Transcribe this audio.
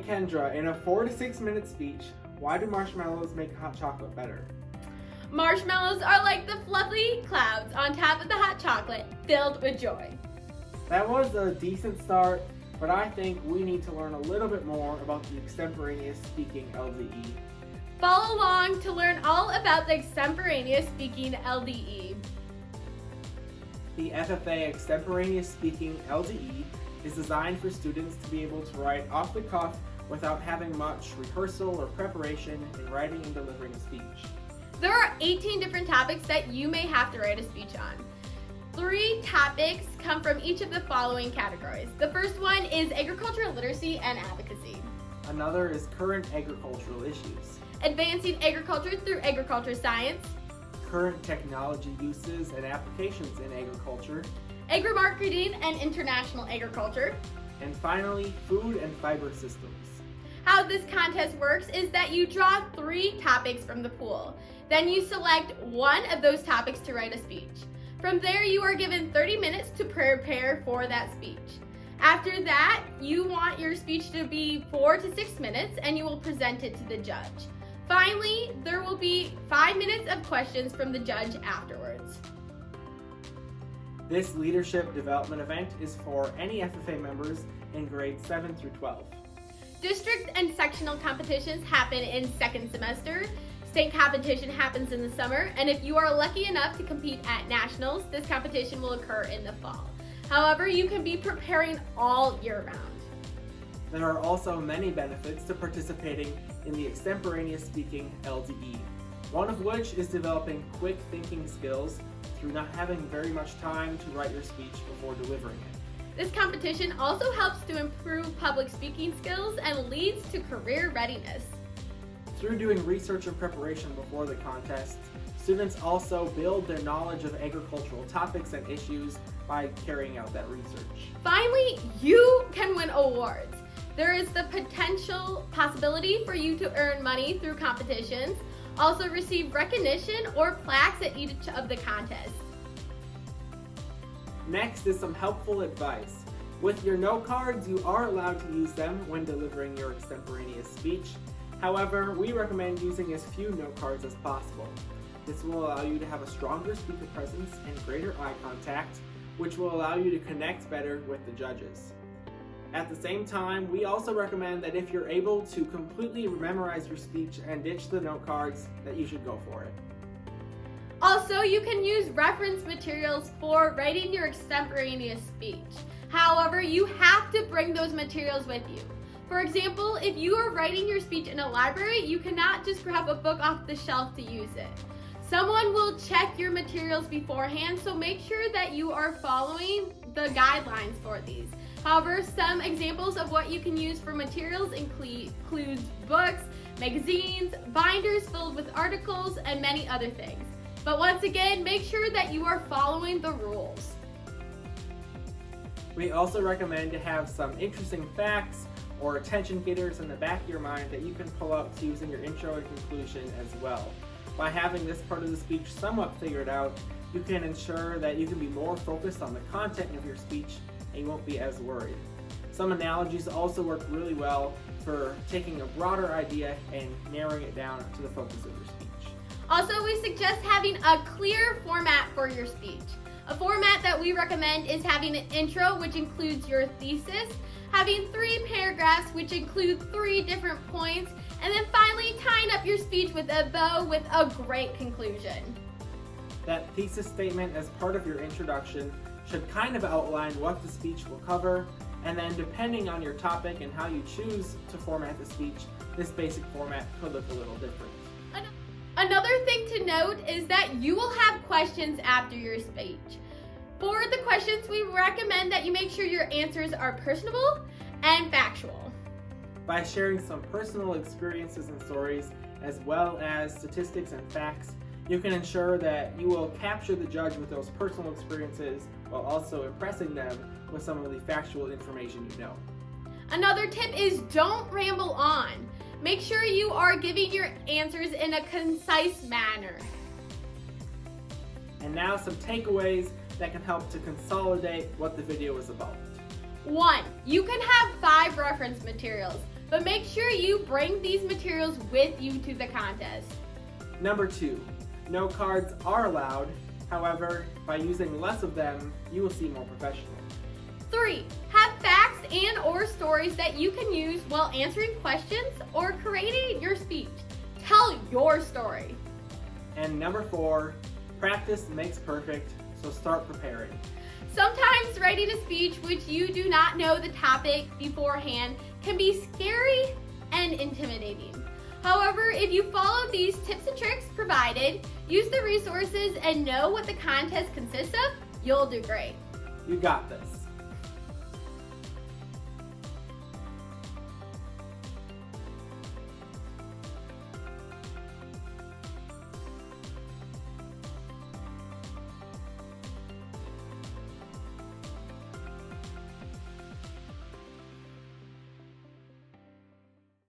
Kendra, in a 4 to 6 minute speech, why do marshmallows make hot chocolate better? Marshmallows are like the fluffy clouds on top of the hot chocolate, filled with joy. That was a decent start, but I think we need to learn a little bit more about the extemporaneous speaking LDE. Follow along to learn all about the extemporaneous speaking LDE. The FFA Extemporaneous Speaking LDE is designed for students to be able to write off the cuff without having much rehearsal or preparation in writing and delivering a speech. There are 18 different topics that you may have to write a speech on. 3 topics come from each of the following categories. The first one is agricultural literacy and advocacy. Another is current agricultural issues. Advancing agriculture through agriculture science. Current technology uses and applications in agriculture. Agri-marketing and international agriculture. And finally, food and fiber systems. How this contest works is that you draw 3 topics from the pool. Then you select one of those topics to write a speech. From there, you are given 30 minutes to prepare for that speech. After that, you want your speech to be 4 to 6 minutes and you will present it to the judge. Finally, there will be 5 minutes of questions from the judge afterwards. This leadership development event is for any FFA members in grades 7 through 12. District and sectional competitions happen in second semester. State competition happens in the summer, and if you are lucky enough to compete at nationals, this competition will occur in the fall. However, you can be preparing all year round. There are also many benefits to participating in the extemporaneous speaking LDE, one of which is developing quick thinking skills through not having very much time to write your speech before delivering it. This competition also helps to improve public speaking skills and leads to career readiness. Through doing research and preparation before the contest, students also build their knowledge of agricultural topics and issues by carrying out that research. Finally, you can win awards. There is the potential possibility for you to earn money through competitions, also receive recognition or plaques at each of the contests. Next is some helpful advice. With your note cards, you are allowed to use them when delivering your extemporaneous speech. However, we recommend using as few note cards as possible. This will allow you to have a stronger speaker presence and greater eye contact, which will allow you to connect better with the judges. At the same time, we also recommend that if you're able to completely memorize your speech and ditch the note cards, that you should go for it. Also, you can use reference materials for writing your extemporaneous speech. However, you have to bring those materials with you. For example, if you are writing your speech in a library, you cannot just grab a book off the shelf to use it. Someone will check your materials beforehand, so make sure that you are following the guidelines for these. However, some examples of what you can use for materials includes books, magazines, binders filled with articles, and many other things. But once again, make sure that you are following the rules. We also recommend to have some interesting facts or attention getters in the back of your mind that you can pull up to use in your intro and conclusion as well. By having this part of the speech somewhat figured out, you can ensure that you can be more focused on the content of your speech and you won't be as worried. Some analogies also work really well for taking a broader idea and narrowing it down to the focus of your speech. Also, we suggest having a clear format for your speech. A format that we recommend is having an intro, which includes your thesis, having 3 paragraphs, which include 3 different points, and then finally tying up your speech with a bow with a great conclusion. That thesis statement as part of your introduction should kind of outline what the speech will cover, and then depending on your topic and how you choose to format the speech, this basic format could look a little different. Another thing to note is that you will have questions after your speech. For the questions, we recommend that you make sure your answers are personable and factual. By sharing some personal experiences and stories, as well as statistics and facts, you can ensure that you will capture the judge with those personal experiences while also impressing them with some of the factual information you know. Another tip is don't ramble on. Make sure you are giving your answers in a concise manner. And now some takeaways that can help to consolidate what the video is about. 1. You can have 5 reference materials. but make sure you bring these materials with you to the contest. Number 2, note cards are allowed. However, by using less of them, you will seem more professional. 3, have facts and or stories that you can use while answering questions or creating your speech. Tell your story. And number 4, practice makes perfect, so start preparing. Sometimes writing a speech which you do not know the topic beforehand can be scary and intimidating. However, if you follow these tips and tricks provided, use the resources, and know what the contest consists of, you'll do great. You got this.